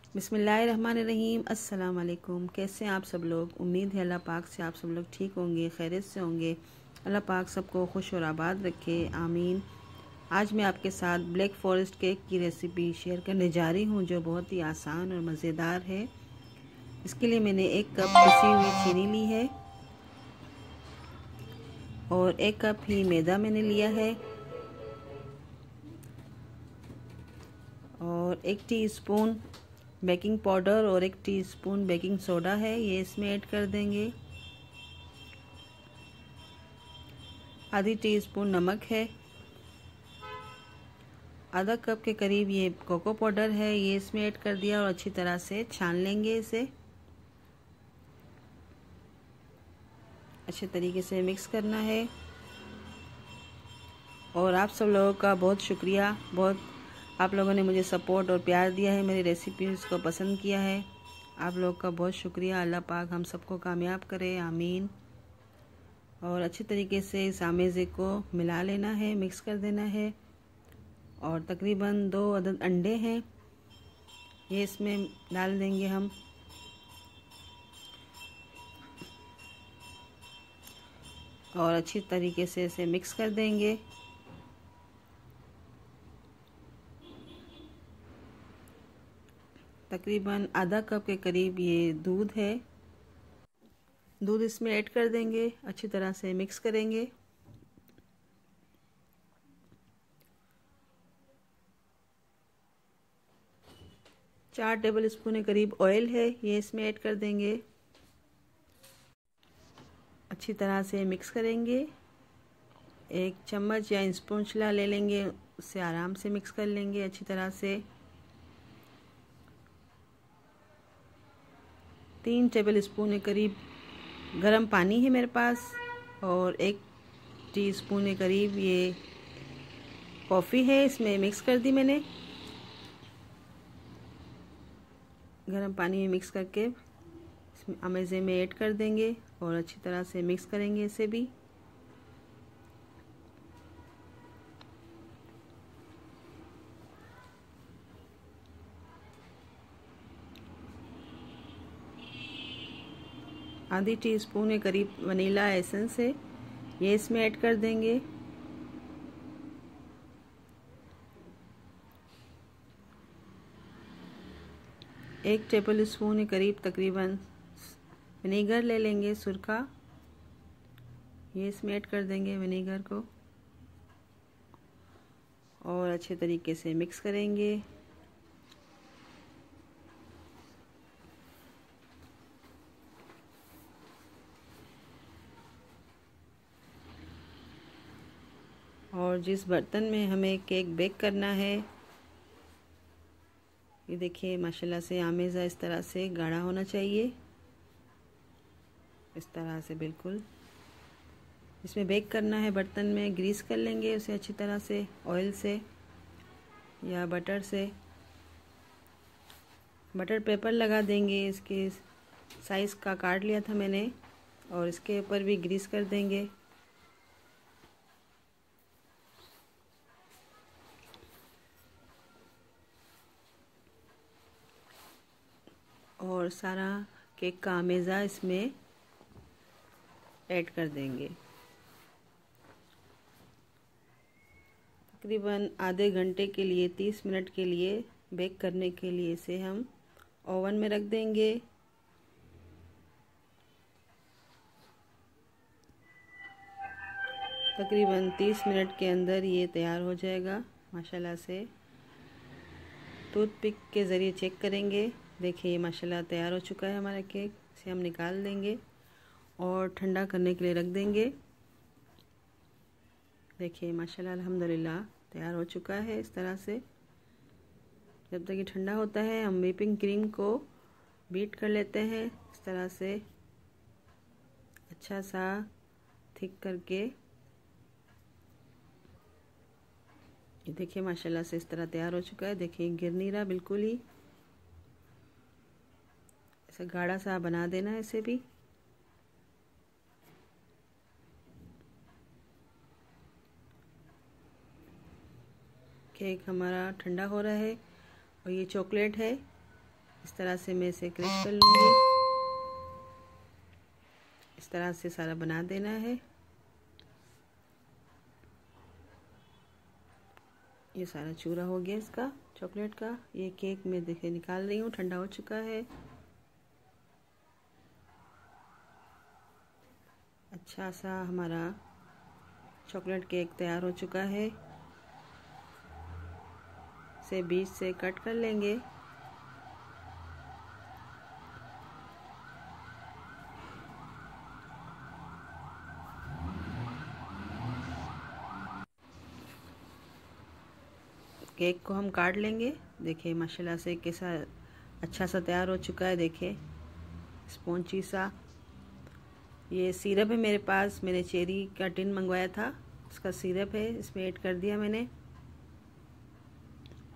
बिस्मिल्लाहिर्रहमानिर्रहीम। अस्सलाम वालेकुम। कैसे हैं आप सब लोग? उम्मीद है अल्लाह पाक से आप सब लोग ठीक होंगे, खैरियत से होंगे। अल्लाह पाक सबको खुश और आबाद रखे, आमीन। आज मैं आपके साथ ब्लैक फॉरेस्ट केक की रेसिपी शेयर करने जा रही हूँ, जो बहुत ही आसान और मज़ेदार है। इसके लिए मैंने 1 कप पिसी हुई चीनी ली है और 1 कप ही मैदा मैंने लिया है और 1 टीस्पून बेकिंग पाउडर और 1 टीस्पून बेकिंग सोडा है, ये इसमें ऐड कर देंगे। आधी टीस्पून नमक है, आधा कप के करीब ये कोको पाउडर है, ये इसमें ऐड कर दिया और अच्छी तरह से छान लेंगे। इसे अच्छे तरीके से मिक्स करना है। और आप सब लोगों का बहुत शुक्रिया, बहुत आप लोगों ने मुझे सपोर्ट और प्यार दिया है, मेरी रेसिपीज़ को पसंद किया है। आप लोग का बहुत शुक्रिया। अल्लाह पाक हम सबको कामयाब करे, आमीन। और अच्छे तरीके से इस आमेज़े को मिला लेना है, मिक्स कर देना है। और तकरीबन 2 अदद अंडे हैं, ये इसमें डाल देंगे हम। और अच्छी तरीके से इसे मिक्स कर देंगे। तकरीबन आधा कप के करीब ये दूध है, दूध इसमें ऐड कर देंगे, अच्छी तरह से मिक्स करेंगे। चार टेबल स्पून के करीब ऑयल है, ये इसमें ऐड कर देंगे। अच्छी तरह से मिक्स करेंगे। 1 चम्मच या स्पूनचला ले लेंगे, उससे आराम से मिक्स कर लेंगे अच्छी तरह से। 3 टेबल स्पून के करीब गरम पानी है मेरे पास और 1 टीस्पून के करीब ये कॉफ़ी है, इसमें मिक्स कर दी मैंने। गरम पानी में मिक्स करके इसमें अमेज़े में ऐड कर देंगे और अच्छी तरह से मिक्स करेंगे इसे भी। आधी टीस्पून के करीब वनीला एसेंस है, ये इसमें ऐड कर देंगे। एक टेबल स्पून के करीब तकरीबन विनेगर ले लेंगे, सुरखा, ये इसमें ऐड कर देंगे विनेगर को और अच्छे तरीके से मिक्स करेंगे। और जिस बर्तन में हमें केक बेक करना है, ये देखिए माशाल्लाह से आमेज़ा इस तरह से गाढ़ा होना चाहिए, इस तरह से बिल्कुल। इसमें बेक करना है, बर्तन में ग्रीस कर लेंगे उसे अच्छी तरह से, ऑयल से या बटर से। बटर पेपर लगा देंगे, इसके साइज़ का काट लिया था मैंने और इसके ऊपर भी ग्रीस कर देंगे। और सारा केक का आमेज़ा इसमें ऐड कर देंगे। तकरीबन आधे घंटे के लिए, 30 मिनट के लिए बेक करने के लिए इसे हम ओवन में रख देंगे। तकरीबन 30 मिनट के अंदर ये तैयार हो जाएगा माशाल्लाह से। टूथपिक के ज़रिए चेक करेंगे, देखिए ये माशाल्लाह तैयार हो चुका है हमारा केक। इसे हम निकाल देंगे और ठंडा करने के लिए रख देंगे। देखिए माशाल्लाह अल्हम्दुलिल्लाह तैयार हो चुका है इस तरह से। जब तक ये ठंडा होता है हम व्हिपिंग क्रीम को बीट कर लेते हैं इस तरह से, अच्छा सा थिक करके। ये देखिए माशाल्लाह से इस तरह तैयार हो चुका है। देखिए गिर नहीं रहा, बिल्कुल ही ऐसा गाढ़ा सा बना देना है इसे भी। केक हमारा ठंडा हो रहा है और ये चॉकलेट है, इस तरह से मैं इसे क्रश कर लूँगी। इस तरह से सारा बना देना है। ये सारा चूरा हो गया इसका चॉकलेट का। ये केक मैं देखिए निकाल रही हूँ, ठंडा हो चुका है। अच्छा सा हमारा चॉकलेट केक तैयार हो चुका है। इसे बीच से कट कर लेंगे। केक को हम काट लेंगे। देखिए माशाल्लाह से कैसा अच्छा सा तैयार हो चुका है। देखिए स्पॉन्जी सा। ये सिरप है मेरे पास, मैंने चेरी का टिन मंगवाया था, उसका सिरप है, इसमें ऐड कर दिया मैंने।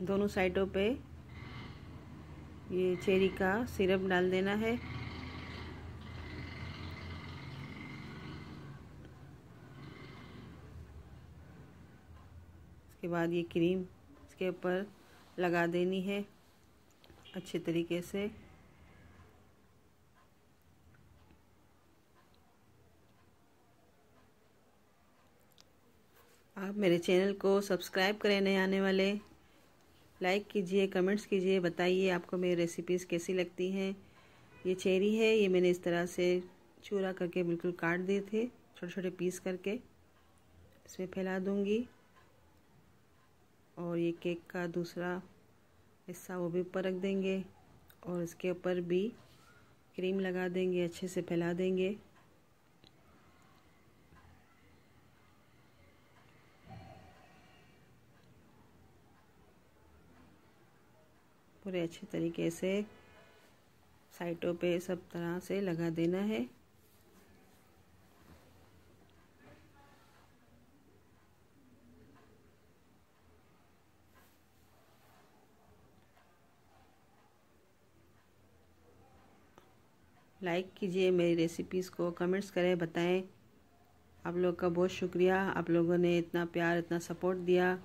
दोनों साइडों पे ये चेरी का सिरप डाल देना है। उसके बाद ये क्रीम इसके ऊपर लगा देनी है अच्छे तरीके से। आप मेरे चैनल को सब्सक्राइब करें, नए आने वाले, लाइक कीजिए, कमेंट्स कीजिए, बताइए आपको मेरी रेसिपीज़ कैसी लगती हैं। ये चेरी है, ये मैंने इस तरह से चूरा करके बिल्कुल काट दिए थे, छोटे छोटे पीस करके इसमें फैला दूंगी। और ये केक का दूसरा हिस्सा वो भी ऊपर रख देंगे और इसके ऊपर भी क्रीम लगा देंगे, अच्छे से फैला देंगे। पूरे अच्छे तरीके से साइडों पे सब तरह से लगा देना है। लाइक कीजिए मेरी रेसिपीज़ को, कमेंट्स करें, बताएं। आप लोग का बहुत शुक्रिया, आप लोगों ने इतना प्यार, इतना सपोर्ट दिया।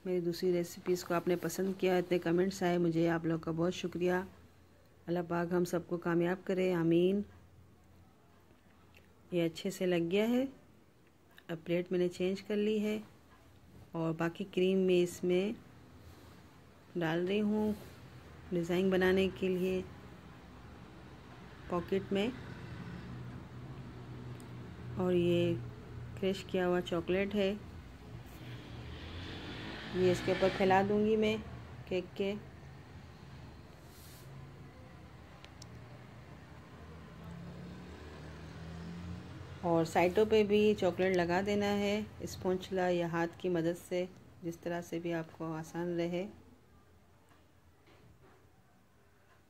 मेरी दूसरी रेसिपीज़ को आपने पसंद किया, इतने कमेंट्स आए, मुझे आप लोग का बहुत शुक्रिया। अल्लाह पाक हम सबको कामयाब करे, आमीन। ये अच्छे से लग गया है। अब प्लेट मैंने चेंज कर ली है और बाकी क्रीम में इसमें डाल रही हूँ डिज़ाइन बनाने के लिए पॉकेट में। और ये क्रश किया हुआ चॉकलेट है, ये इसके ऊपर फैला दूंगी मैं केक के। और साइडों पे भी चॉकलेट लगा देना है स्पॉन्चला या हाथ की मदद से, जिस तरह से भी आपको आसान रहे।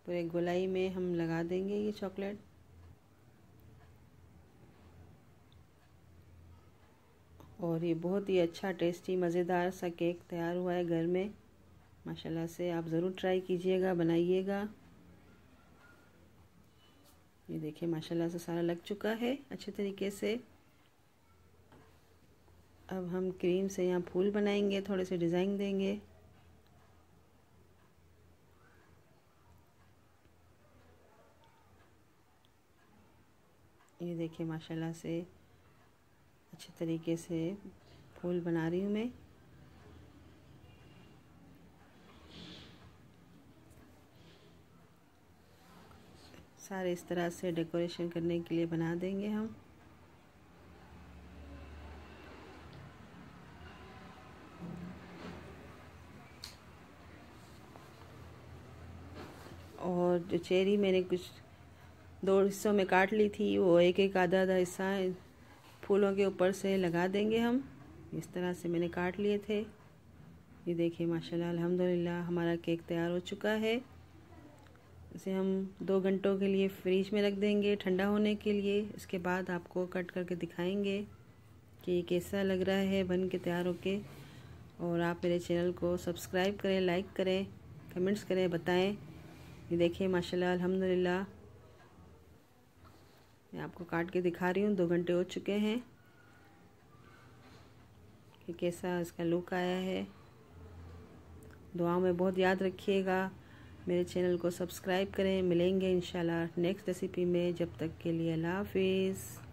पूरे गोलाई में हम लगा देंगे ये चॉकलेट। और ये बहुत ही अच्छा टेस्टी मज़ेदार सा केक तैयार हुआ है घर में माशाल्लाह से। आप ज़रूर ट्राई कीजिएगा, बनाइएगा। ये देखिए माशाल्लाह से सारा लग चुका है अच्छे तरीके से। अब हम क्रीम से यहाँ फूल बनाएंगे, थोड़े से डिज़ाइन देंगे। ये देखिए माशाल्लाह से अच्छे तरीके से फूल बना रही हूँ मैं। सारे इस तरह से डेकोरेशन करने के लिए बना देंगे हम। और जो चेरी मैंने कुछ 2 हिस्सों में काट ली थी, वो एक एक आधा आधा हिस्सा फूलों के ऊपर से लगा देंगे हम। इस तरह से मैंने काट लिए थे। ये देखिए माशाल्लाह अल्हम्दुलिल्लाह हमारा केक तैयार हो चुका है। इसे हम 2 घंटों के लिए फ्रीज में रख देंगे ठंडा होने के लिए। इसके बाद आपको कट करके दिखाएंगे कि ये कैसा लग रहा है बन के तैयार होके। और आप मेरे चैनल को सब्सक्राइब करें, लाइक करें, कमेंट्स करें, बताएं। ये देखिए माशाल्लाह अल्हम्दुलिल्लाह मैं आपको काट के दिखा रही हूँ। 2 घंटे हो चुके हैं कि कैसा इसका लुक आया है। दुआ में बहुत याद रखिएगा। मेरे चैनल को सब्सक्राइब करें। मिलेंगे इंशाल्लाह नेक्स्ट रेसिपी में, जब तक के लिए अल्लाह हाफिज़।